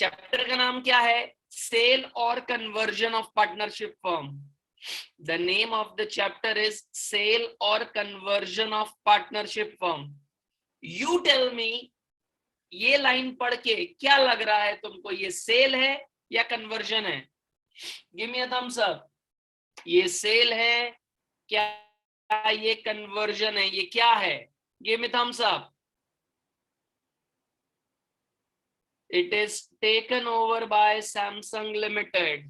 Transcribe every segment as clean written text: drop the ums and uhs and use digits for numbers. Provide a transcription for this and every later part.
Chapter का नाम क्या है? सेल और conversion of partnership firm. The name of the chapter is sale और conversion of partnership firm. You tell me, ये लाइन पढ़ के क्या लग रहा है तुमको? ये सेल है या कन्वर्जन है? Give me a thumbs up. ये सेल है क्या, ये कन्वर्जन है? ये क्या है? Give me thumbs up. It is taken over by Samsung Limited.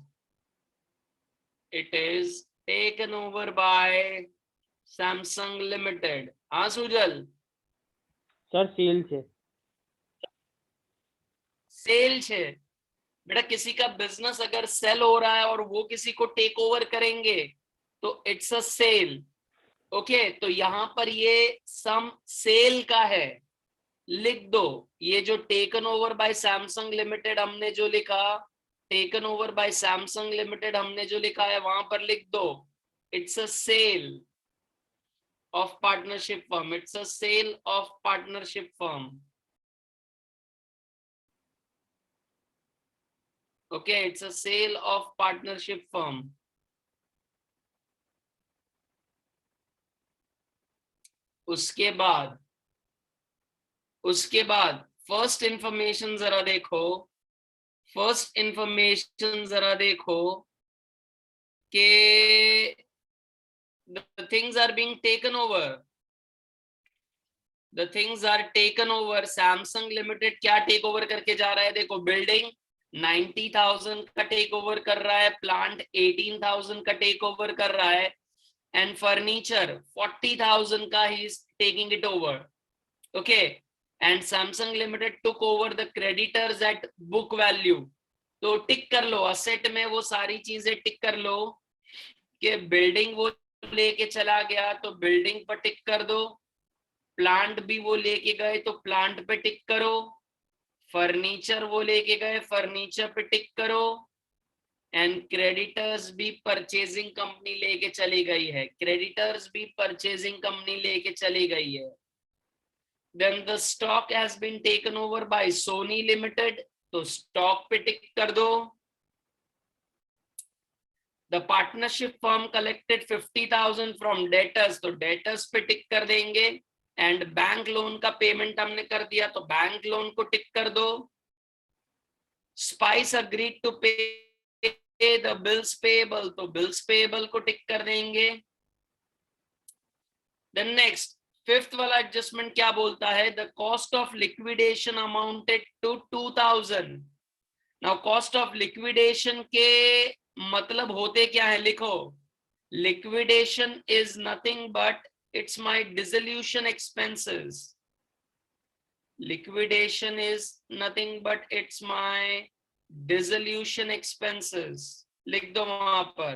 It is taken over by Samsung Limited. हाँ सुजल? सर सेल છે। सेल छे बेटा। किसी का बिजनेस अगर सेल हो रहा है और वो किसी को टेक ओवर करेंगे तो इट्स अ सेल। ओके, तो यहां पर ये सम सेल का है, लिख दो। ये जो taken over by Samsung limited हमने जो लिखा, taken over by Samsung limited हमने जो लिखा है वहां पर लिख दो it's a sale of partnership firm. It's a sale of partnership firm. Okay, it's a sale of partnership firm. उसके बाद फर्स्ट इंफॉर्मेशन जरा देखो। फर्स्ट इंफॉर्मेशन जरा देखो कि the things are being taken over. The things are taken over. Samsung Limited क्या take over करके जा रहा है? देखो, बिल्डिंग 90,000 का टेक ओवर कर रहा है, प्लांट 18,000 का टेक ओवर कर रहा है, एंड फर्नीचर 40,000 का he is taking it over. Okay, and Samsung Limited took over the creditors at book value. तो टिक कर लो, असेट में वो सारी चीजें टिक कर लो कि बिल्डिंग वो लेके चला गया तो बिल्डिंग पर टिक कर दो, प्लांट भी वो लेके गए तो प्लांट पे टिक करो, फर्नीचर वो लेके गए फर्नीचर पे टिक करो, एंड क्रेडिटर्स भी परचेजिंग कंपनी लेके चली गई है, क्रेडिटर्स भी परचेजिंग कंपनी लेके चली गई है। Then the stock has been taken over by Sony limited, तो स्टॉक पे टिक कर दो। The partnership firm collected 50,000 from debtors, तो डेटर्स पे टिक कर देंगे, एंड बैंक लोन का पेमेंट हमने कर दिया तो बैंक लोन को टिक कर दो। Spice agreed to pay the bills payable, तो बिल्स पेएबल को टिक कर देंगे। देन नेक्स्ट फिफ्थ वाला एडजस्टमेंट क्या बोलता है? The cost of liquidation amounted to 2,000। Now cost of liquidation के मतलब होते क्या है? लिखो, liquidation is nothing but it's my dissolution expenses. Liquidation is nothing but it's my dissolution expenses. लिख दो वहां पर,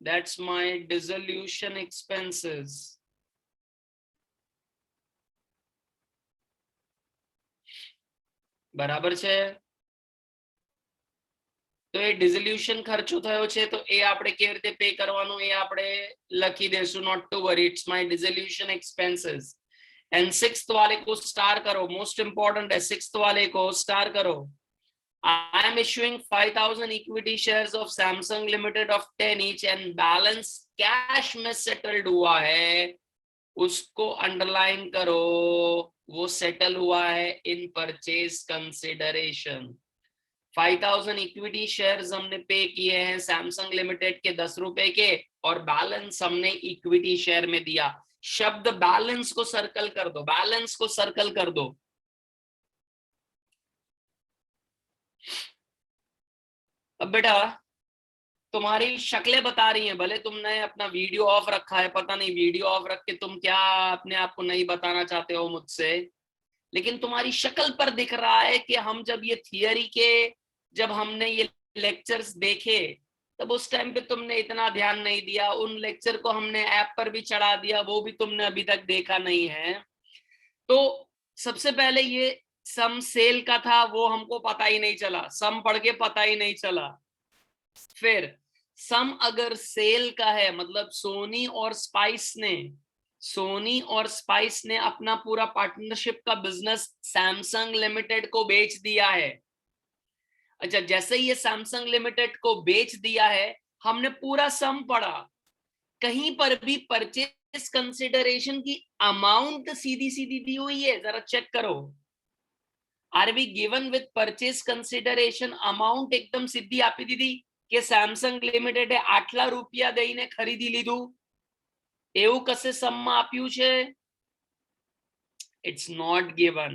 that's my dissolution expenses. બરાબર છે? તો એ ડિઝોલ્યુશન ખર્ચો થયો છે તો એ આપણે કેવી રીતે પે કરવાનું એ આપણે લખી દેશું, not to worry, it's my dissolution expenses. And sixth वाले को स्टार करो, मोस्ट इंपॉर्टेंट है, सिक्स्थ वाले को स्टार करो। I am issuing 5,000 equity shares of Samsung limited of 10 each and balance cash में सेटल्ड हुआ है, उसको अंडरलाइन करो, वो सेटल हुआ है in purchase consideration. 5,000 equity shares हमने पे किए हैं सैमसंग लिमिटेड के 10 रुपए के, और बैलेंस हमने इक्विटी शेयर में दिया। शब्द बैलेंस को सर्कल कर दो, बैलेंस को सर्कल कर दो। अब बेटा तुम्हारी शक्लें बता रही हैं, भले तुमने अपना वीडियो ऑफ रखा है, पता नहीं वीडियो ऑफ रख के तुम क्या अपने आप को नहीं बताना चाहते हो मुझसे, लेकिन तुम्हारी शक्ल पर दिख रहा है कि हम जब ये थियरी के, जब हमने ये लेक्चर्स देखे तब उस टाइम पे तुमने इतना ध्यान नहीं दिया। उन लेक्चर को हमने ऐप पर भी चढ़ा दिया, वो भी तुमने अभी तक देखा नहीं है। तो सबसे पहले ये सम सेल का था, वो हमको पता ही नहीं चला, सम पढ़ के पता ही नहीं चला। फिर सम अगर सेल का है मतलब सोनी और स्पाइस ने सोनी और स्पाइस ने अपना पूरा पार्टनरशिप का बिजनेस सैमसंग लिमिटेड को बेच दिया है। अच्छा, जैसे ही ये सैमसंग लिमिटेड को बेच दिया है, हमने पूरा सम पढ़ा, कहीं पर भी परचेज कंसिडरेशन की अमाउंट सीधी सीधी दी हुई है? जरा चेक करो। Are we given with purchase consideration amount एकदम सीधी आपी दीदी કે સેમસંગ લિમિટેડે આટલા રૂપિયા દઈને ખરીદી લીધું, એવું કશે સમમાં આપ્યું છે? It's not given.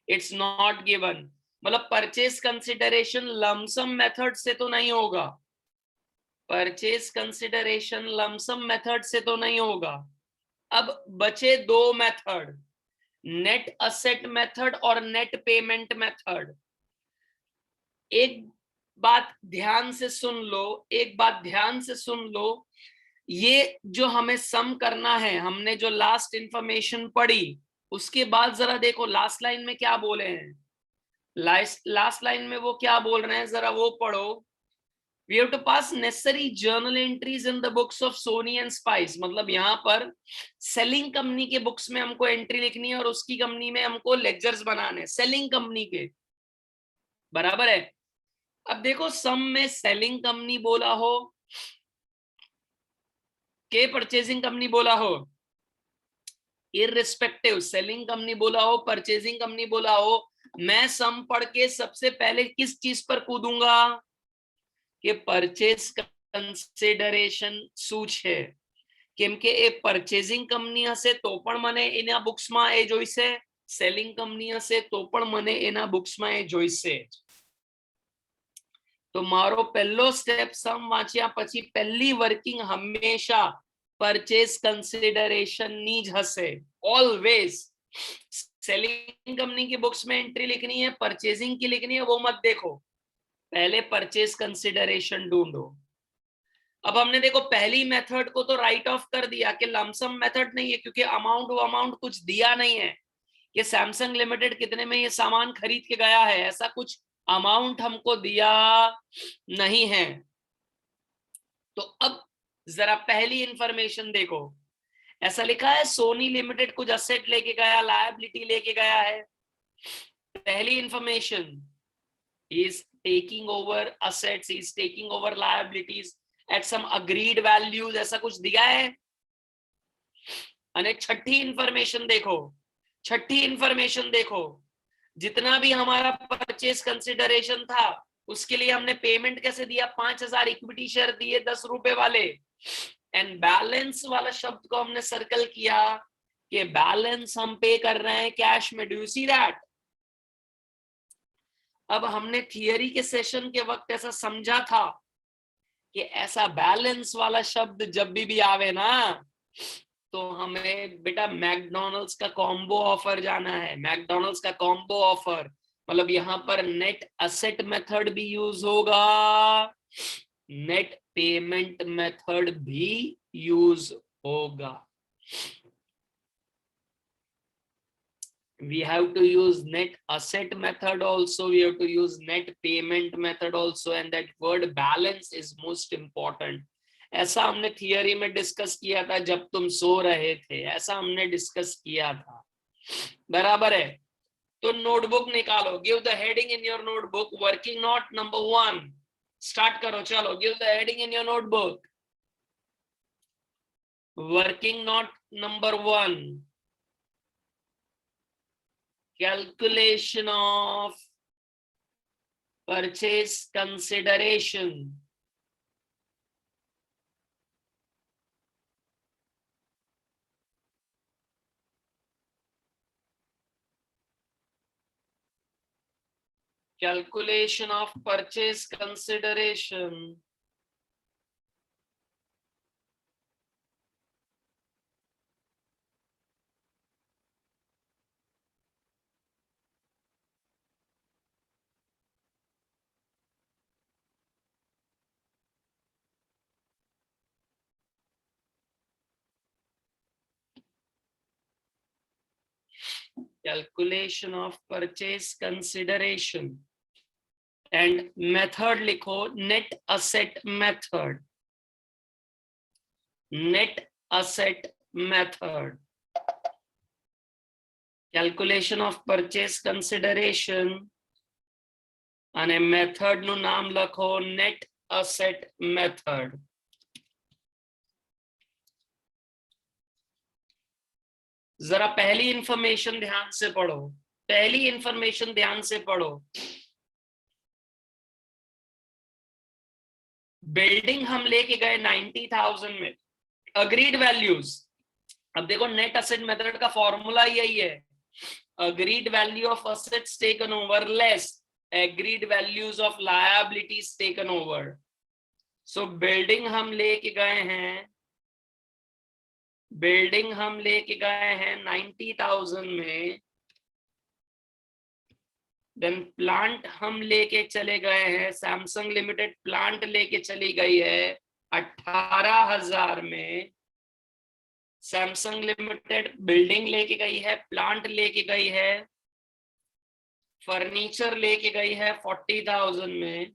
It's not given. मतलब परचेज कंसिडरेशन लमसम मेथड से तो नहीं होगा, परचेज कंसिडरेशन लमसम मेथड से तो नहीं होगा। अब बचे दो मेथड, नेट असेट मेथड और नेट पेमेंट मेथड। एक बात ध्यान से सुन लो, एक बात ध्यान से सुन लो, ये जो हमें सम करना है, हमने जो लास्ट इंफॉर्मेशन पढ़ी, उसके बाद जरा देखो लास्ट लाइन में क्या बोले हैं। लास्ट लाइन में वो क्या बोल रहे हैं, जरा वो पढ़ो। We have to pass necessary journal entries in the books of Sony and Spice। मतलब यहाँ पर सेलिंग कंपनी के बुक्स में हमको एंट्री लिखनी है और उसकी कंपनी में हमको लेक्चर्स बनाने, सेलिंग कंपनी के, बराबर है। अब देखो सम में सेलिंग कंपनी बोला हो के परचेजिंग कंपनी बोला हो, इररिस्पेक्टिव सेलिंग कंपनी बोला हो परचेजिंग कंपनी बोला हो, मैं सम पढ़ के सबसे पहले किस चीज पर कूदूंगा कि परचेज कंसिडरेशन શું છે? કેમ કે એ પરચેजिंग કંપની હશે તો પણ મને એના બુક્સમાં એ જોઈશે, સેલિંગ કંપની હશે તો પણ મને એના બુક્સમાં એ જોઈશે। તો મારો પહેલો સ્ટેપ સમ વાંચ્યા પછી પહેલી વર્કિંગ હંમેશા પરચેજ कंसिडरेशन ની જ હશે, ऑलवेज। सेलिंग कंपनी की बुक्स में एंट्री लिखनी है, परचेजिंग की लिखनी है, वो मत देखो, पहले परचेज कंसिडरेशन ढूंढो। अब हमने देखो पहली मेथड को तो राइट ऑफ कर दिया कि लमसम मेथड नहीं है, क्योंकि अमाउंट कुछ दिया नहीं है कि सैमसंग लिमिटेड कितने में ये सामान खरीद के गया है, ऐसा कुछ अमाउंट हमको दिया नहीं है। तो अब जरा पहली इंफॉर्मेशन देखो, ऐसा लिखा है सोनी लिमिटेड कुछ असेट लेके गया, लायबिलिटी लेके गया है। पहली information, is taking over assets, is taking over liabilities at some agreed values, ऐसा कुछ दिया है। अने छठी इंफॉर्मेशन देखो, छठी इंफॉर्मेशन देखो, जितना भी हमारा परचेज कंसिडरेशन था उसके लिए हमने पेमेंट कैसे दिया, 5000 इक्विटी शेयर दिए 10 रुपए वाले, एंड बैलेंस वाला शब्द को हमने सर्कल किया कि बैलेंस हम पे कर रहे हैं कैश में। Do you see that? अब हमने थियरी के सेशन के वक्त ऐसा समझा था कि ऐसा बैलेंस वाला शब्द जब भी आवे ना तो हमें बेटा मैकडॉनल्ड्स का कॉम्बो ऑफर जाना है। मैकडॉनल्ड्स का कॉम्बो ऑफर मतलब यहाँ पर नेट असेट मेथड भी यूज होगा, नेट पेमेंट मेथड भी यूज होगा। We have to use net asset method also, we have to use net payment method also, and that word balance is most important। ऐसा हमने theory में discuss किया था जब तुम सो रहे थे, ऐसा हमने डिस्कस किया था, बराबर है। तो नोटबुक निकालो, give the heading in your notebook, working note number 1 start करो। चलो give the heading in your notebook, working note number 1, calculation of purchase consideration। Calculation of purchase consideration। Calculation of purchase consideration and method लिखो net asset method, net asset method। Calculation of purchase consideration અને method નું નામ લખો net asset method. जरा पहली information ध्यान से पढ़ो, पहली इंफॉर्मेशन ध्यान से पढ़ो. बिल्डिंग हम लेके गए 90,000 में, अग्रीड वैल्यूज. अब देखो नेट असेट मेथड का फॉर्मूला यही है, agreed value of assets taken over less agreed values of liabilities taken over. So building हम लेके गए हैं, बिल्डिंग हम लेके गए हैं 90,000 में. देन प्लांट हम लेके चले गए हैं, सैमसंग लिमिटेड प्लांट लेके चली गई है 18,000 में. सैमसंग लिमिटेड बिल्डिंग लेके गई है, प्लांट लेके गई है, फर्नीचर लेके गई है 40,000 में,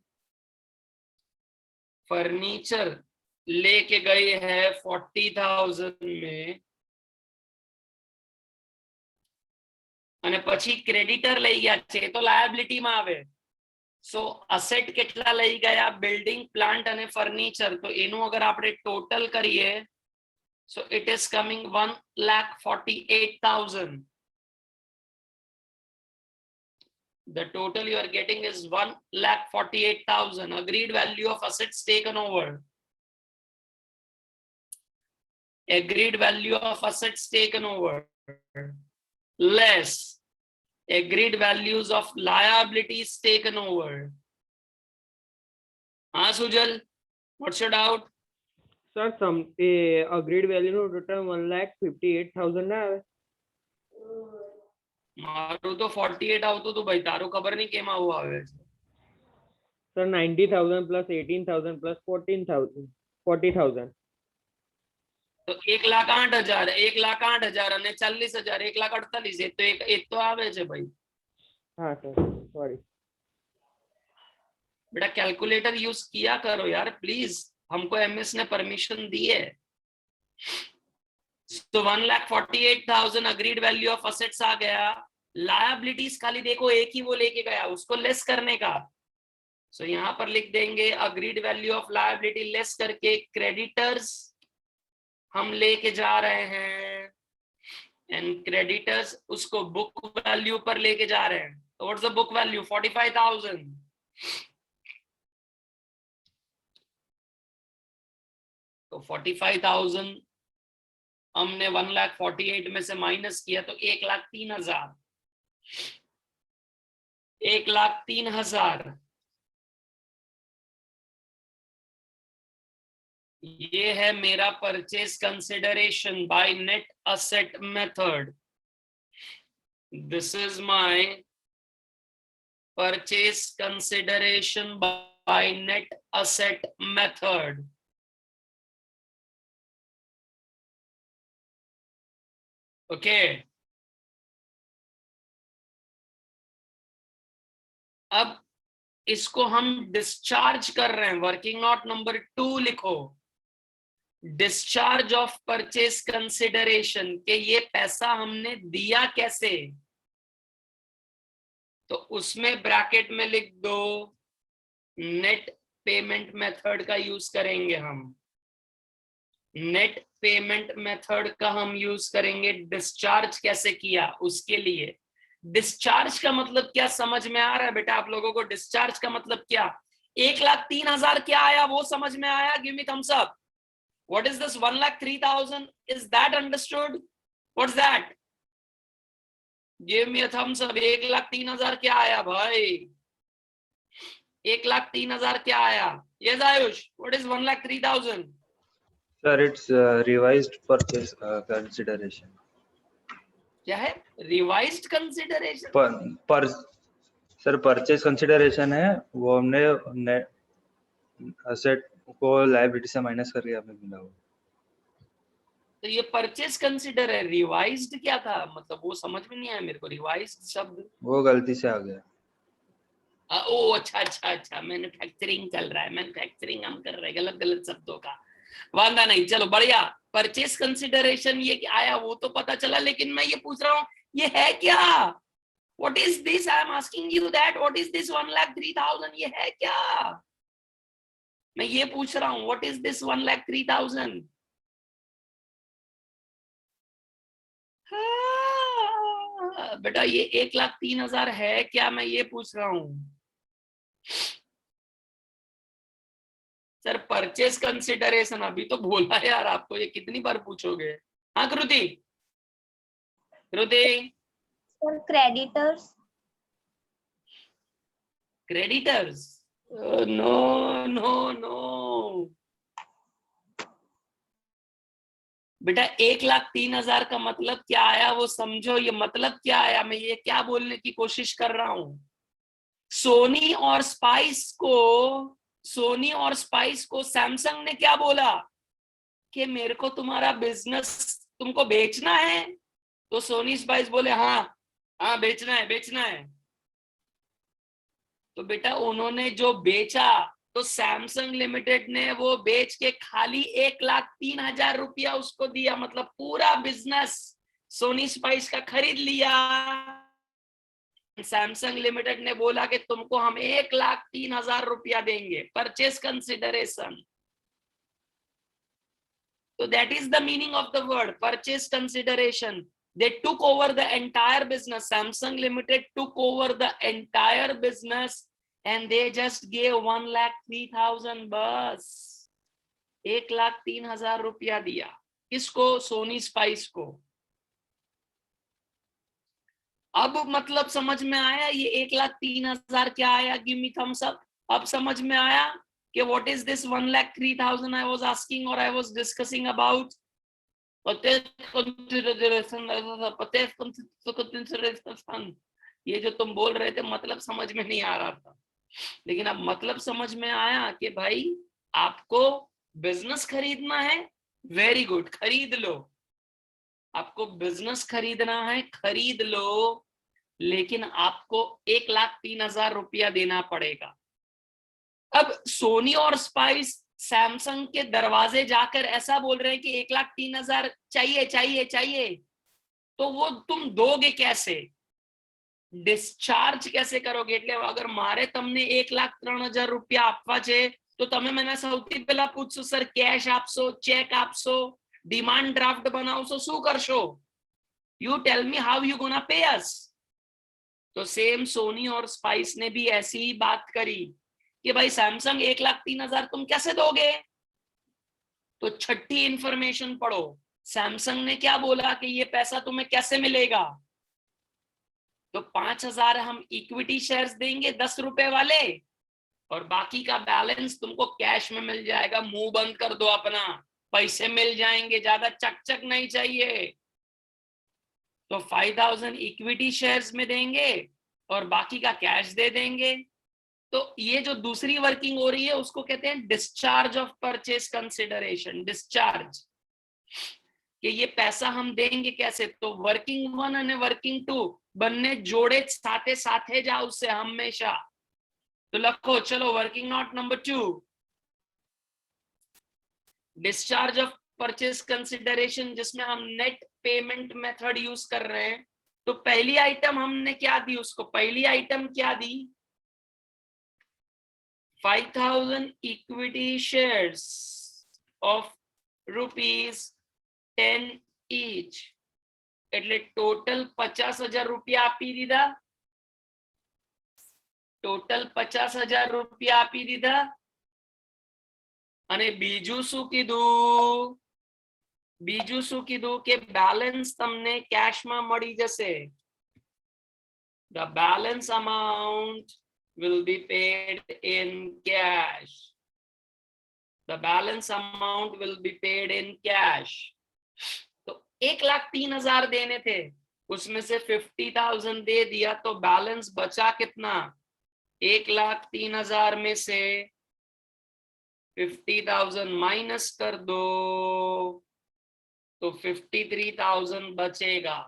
फर्नीचर लेके गई है 40,000 में. અને પછી ક્રેડિટર લઈ ગયા છે તો લાયબિલિટી માં આવે. સો અસેટ કેટલા લઈ ગયા, બિલ્ડિંગ પ્લાન્ટ અને ફર્નિચર, તો એનું અગર આપણે ટોટલ કરીએ so it is coming 1,48,000. The total you are getting is 1,48,000 agreed value of assets taken over. Agreed value of assets taken over less agreed values of liabilities taken over. Sujal, what's your doubt? Sir agreed value નું total 1,58,000 ના આવે? મારું તો 48 આવતું હતું ભાઈ, તારું ખબર નહીં કેમ આવું આવે છે. Sir 90,000 plus 18,000 plus 40,000. તો 1,08,000, 1,08,000 અને 40,000, 1,48,000 એ તો આવે છે ભાઈ. હા સર, સોરી. बेटा कैलकुलेटर यूज किया करो यार प्लीज, हमको एमएस ने परमिशन दी है. तो 1,48,000 अग्रीड वैल्यू ऑफ असेट्स आ गया. लायबिलिटीज खाली देखो एक ही वो लेके गया, उसको लेस करने का. सो यहाँ पर लिख देंगे agreed value of liability less करके क्रेडिटर्स हम लेके जा रहे हैं, एंड क्रेडिटर्स उसको बुक वैल्यू पर लेके जा रहे हैं. तो व्हाट्स द बुक वैल्यू? 45,000. तो 45,000 हमने 1,48,000 में से माइनस किया तो 1,03,000. 1,03,000 ये है मेरा purchase consideration by net asset method. This is my purchase consideration by net asset method. Okay अब इसको हम डिस्चार्ज कर रहे हैं, वर्किंग नोट नंबर 2 लिखो. डिस्चार्ज ऑफ परचेज कंसिडरेशन के ये पैसा हमने दिया कैसे, तो उसमें ब्रैकेट में लिख दो नेट पेमेंट मेथड का यूज करेंगे हम. नेट पेमेंट मेथड का हम यूज करेंगे. डिस्चार्ज कैसे किया उसके लिए. डिस्चार्ज का मतलब क्या समझ में आ रहा है बेटा आप लोगों को? डिस्चार्ज का मतलब क्या? 1,03,000 क्या आया वो समझ में आया? Give me thumbs up. What is this 1,03,000? Is that understood? What's that? Give me a thumbs up. 1,03,000 क्या आया भाई? 1,03,000 क्या आया? Yes Ayush, what is 1,03,000? Sir, it's revised purchase consideration. क्या है? Revised consideration. पर सर परचेज कंसिडरेशन है वो हमने असेट को लायबिलिटी से माइनस करके हमें मिला वो. तो ये परचेज कंसिडर है. रिवाइज्ड क्या था मतलब वो समझ में नहीं आया मेरे को. रिवाइज्ड शब्द वो गलती से आ गया. ओ अच्छा अच्छा अच्छा, मैन्युफैक्चरिंग चल रहा है, मैन्युफैक्चरिंग हम कर रहे हैं गलत गलत शब्दों का. वादा नहीं, चलो बढ़िया. परचेज कंसिडरेशन ये आया वो तो पता चला, लेकिन मैं ये पूछ रहा हूँ ये है क्या? What is this? I am asking you that. What is this 1,03,000? ये है क्या? मैं ये पूछ रहा हूं. What is this 1,03,000? बेटा ये 1,03,000 है क्या? मैं ये पूछ रहा हूं. सर परचेस कंसिडरेशन अभी तो बोला यार आपको. ये कितनी बार पूछोगे? हाँ Kriti. Kriti. Sir creditors. Creditors. No no no बेटा 1,03,000 का मतलब क्या आया वो समझो. ये मतलब क्या आया? मैं ये क्या बोलने की कोशिश कर रहा हूं. सोनी और स्पाइस को सैमसंग ने क्या बोला कि मेरे को तुम्हारा बिजनेस तुमको बेचना है. तो सोनी स्पाइस बोले हाँ हाँ बेचना है. तो बेटा उन्होंने जो बेचा तो सैमसंग लिमिटेड ने वो बेच के खाली 1,03,000 रुपया उसको दिया. मतलब पूरा बिजनेस सोनी स्पाइस का खरीद लिया. सैमसंग लिमिटेड ने बोला कि तुमको हम 1,03,000 रुपया देंगे. Purchase consideration. So that is the meaning of the word purchase consideration. They took over the entire business. Samsung Limited took over the entire business and they just gave 1,03,000 बस. 1,03,000 रुपया दिया. किसको? सोनी स्पाइस को. अब मतलब समझ में आया ये 1,03,000 क्या आया? Give me thumbs up. अब समझ में आया कि what is this 1,03,000 I was asking or I was discussing about? ये जो तुम बोल रहे थे मतलब समझ में नहीं आ रहा था. लेकिन अब मतलब समझ में आया कि भाई आपको बिजनेस खरीदना है. वेरी गुड, खरीद लो. आपको बिजनेस खरीदना है, खरीद लो. लेकिन आपको 1,03,000 रुपया देना पड़ेगा. अब सोनी और स्पाइस सैमसंग के दरवाजे जाकर ऐसा बोल रहे हैं कि 1,03,000 चाहिए. तो वो तुम दोगे कैसे? डिस्चार्ज कैसे करोगे? એટલે अगर मारे તમને 1,03,000 रुपया આપવા છે તો તમે મને સૌથી પહેલા પૂછશો સર કેશ આપશો, ચેક આપશો, ડિમાન્ડ ડ્રાફ્ટ બનાવશો, શું કરશો? You tell me how you gonna pay us. तो सेम सोनी और स्पाइस ने भी ऐसी ही बात करी कि भाई सैमसंग 1,03,000 तुम कैसे दोगे? तो छठी इंफॉर्मेशन पढ़ो. सैमसंग ने क्या बोला कि ये पैसा तुम्हें कैसे मिलेगा? तो 5,000 हम इक्विटी शेयर्स देंगे 10 रुपए वाले और बाकी का बैलेंस तुमको कैश में मिल जाएगा. मुंह बंद कर दो अपना. पैसे मिल जाएंगे, ज्यादा चकचक नहीं चाहिए. तो 5,000 इक्विटी शेयर्स में देंगे और बाकी का कैश दे देंगे. तो ये जो दूसरी वर्किंग हो रही है उसको कहते हैं discharge of purchase consideration. Discharge कि ये पैसा हम देंगे कैसे? तो वर्किंग 1 અને वर्किंग 2 બંને જોડે સાથે સાથે જાઓ उससे हमेशा. तो लखो चलो working note number 2 discharge of purchase consideration जिसमें हम नेट पेमेंट मेथड यूज कर रहे हैं. तो पहली आइटम हमने क्या दी उसको? पहली आइटम क्या दी? 5,000 equity shares of ₹10 each. એટલે ટોટલ 50,000 રૂપિયા આપી દીધા. ટોટલ 50,000 રૂપિયા આપી દીધા. અને બીજું શું કીધું કે બેલેન્સ તમને કેશમાં મળી જશે. The balance amount will be paid in cash. The balance amount will be paid in cash. तो 1,03,000 देने थे, उसमें से 50,000 दे दिया तो बैलेंस बचा कितना? 1,03,000 में से 50,000 माइनस कर दो तो 53,000 बचेगा.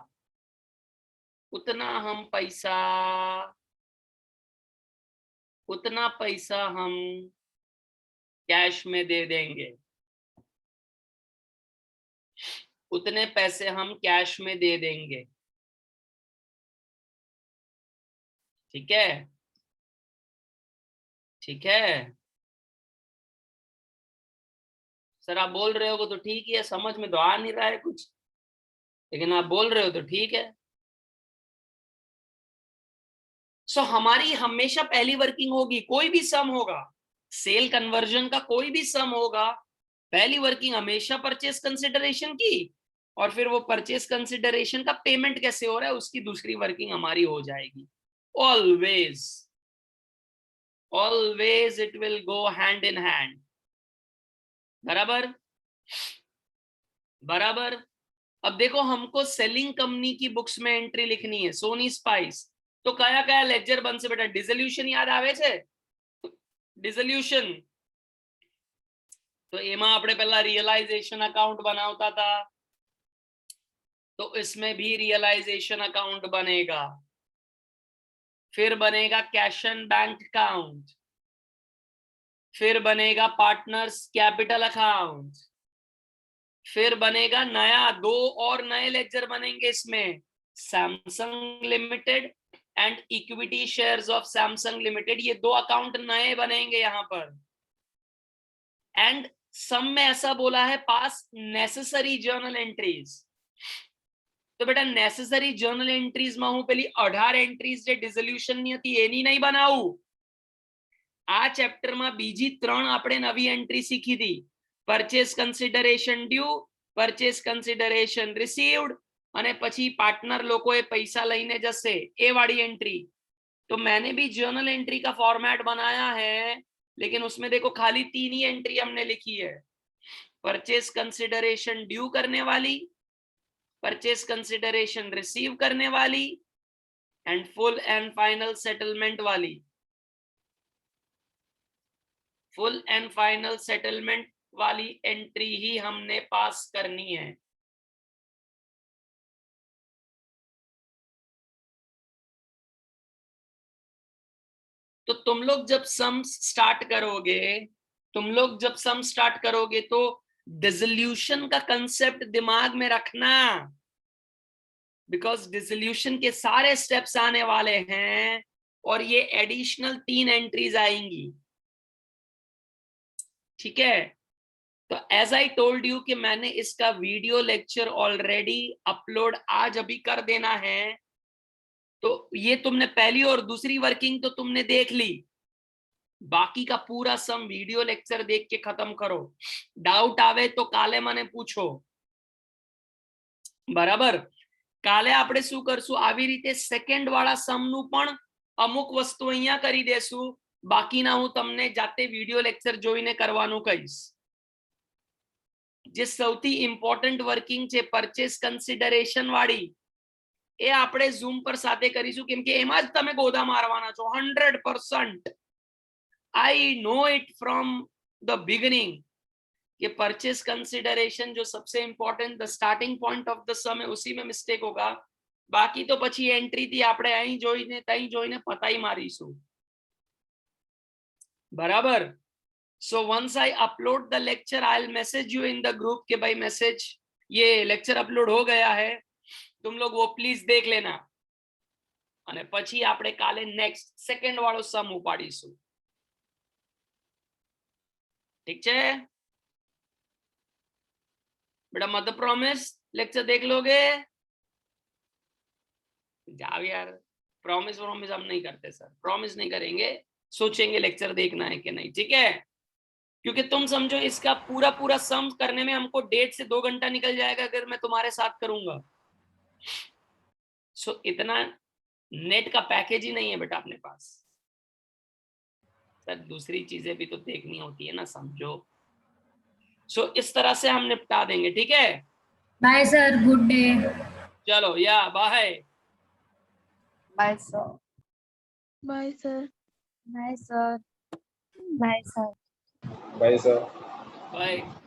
उतना पैसा हम कैश में दे देंगे. उतने पैसे हम कैश में दे देंगे. ठीक है, ठीक है सर, आप बोल रहे हो तो ठीक है, समझ में तो आ नहीं रहा है कुछ, लेकिन आप बोल रहे हो तो ठीक है। सो हमारी हमेशा पहली वर्किंग होगी, कोई भी सम होगा, सेल कन्वर्जन का कोई भी सम होगा, पहली वर्किंग हमेशा परचेस कंसिडरेशन की, और फिर वो परचेस कंसिडरेशन का पेमेंट कैसे हो रहा है उसकी दूसरी वर्किंग हमारी हो जाएगी। Always always it will go hand in hand. बराबर बराबर। अब देखो, हमको सेलिंग कंपनी की बुक्स में एंट्री लिखनी है, सोनी स्पाइस, तो कया कया लेजर बनसे बेटा? डिसोल्यूशन याद आवे छे? डिसोल्यूशन तो एमा આપણે પહેલા रियलाइजेशन अकाउंट बनावता था, तो इसमें भी रियलाइजेशन अकाउंट बनेगा, फिर बनेगा कैश एंड बैंक अकाउंट, फिर बनेगा पार्टनर्स कैपिटल अकाउंट, फिर बनेगा नया, दो और नए लेजर बनेंगे इसमें, Samsung limited and equity shares of Samsung limited, ये दो अकाउंट नए बनेंगे यहां पर। एंड सम में ऐसा बोला है पास नेसेसरी जर्नल एंट्रीज, तो बेटा नेसेसरी जर्नल एंट्रीज में हूं पेली 18 एंट्रीज जे डिसोल्यूशन ની હતી એની નહીં બનાવું। આ ચેપ્ટર માં બીજી 3 આપણે નવી એન્ટ્રી શીખી હતી, purchase consideration due, purchase consideration received, અને પછી પાર્ટનર લોકોએ પૈસા લઈને જશે એ વાળી एंट्री। तो मैंने भी जर्नल एंट्री का फॉर्मेट बनाया है, लेकिन उसमें देखो खाली 3 ही एंट्री हमने लिखी है, परचेस कंसिडरेशन ड्यू करने वाली, परचेस कंसिडरेशन रिसीव करने वाली, and full and final settlement वाली। फुल एंड फाइनल सेटलमेंट वाली एंट्री ही हमने पास करनी है। तो तुम लोग जब सम स्टार्ट करोगे, तो डिसोल्यूशन का कंसेप्ट दिमाग में रखना, बिकॉज डिसोल्यूशन के सारे स्टेप्स आने वाले हैं और ये एडिशनल 3 एंट्रीज आएंगी। ठीक है, तो एज आई टोल्ड यू कि मैंने इसका वीडियो लेक्चर ऑलरेडी अपलोड आज अभी कर देना है, तो ये तुमने पहली और दूसरी वर्किंग तो तुमने देख ली, बाकी का पूरा सम वीडियो लेक्चर देख के खत्म करो। डाउट आवे तो काले मने पूछो, बराबर। काले आपणे शुं करशुं, आवी रीते सेकंड वाला सम नु पण अमुक वस्तु अहींया करी देशुं, बाकीना हूँ तमने जाते वीडियो लेक्चर जोईने करवानुं कहीश। जे सौथी इम्पोर्टंट वर्किंग छे परचेस कंसिडरेशन वाળી, એ આપણે ઝૂમ પર સાથે કરીશું, કેમ કે એમાં જ તમે ગોદા મારવાના છો 100%। I know it from the beginning कि परचेस कंसिडरेशन जो सबसे important the starting point of the sum है, उसी में मिस्टेक होगा, बाकी तो પછી एंट्री थी આપણે અહીં જોઈને તઈ જોઈને પતાઈ મારીશું, बराबर। So once I upload the lecture I will message you in the group के भाई मैसेज ये लेक्चर अपलोड हो गया है, तुम लोग वो प्लीज देख लेना, અને પછી આપણે કાલે નેક્સ્ટ સેકન્ડ વાળો સમ ઉપાડીશું। ठीक है बेटा, मत प्रॉमिस लेक्चर देख लोगे? जाओ यार, प्रॉमिस हम नहीं करते सर, प्रॉमिस नहीं करेंगे, सोचेंगे लेक्चर देखना है कि नहीं। ठीक है, क्योंकि तुम समझो इसका पूरा पूरा सम करने में हमको 1.5 से 2 घंटा निकल जाएगा अगर मैं तुम्हारे साथ करूंगा। सो इतना नेट का पैकेज ही नहीं है बेटा अपने पास सर, दूसरी चीजें भी तो देखनी होती है ना, समझो। सो इस तरह से हम निपटा देंगे। ठीक है, बाय सर, गुड डे। चलो या bye. Bye sir. Bye sir. Bye sir. Bye sir. Bye sir. Bye.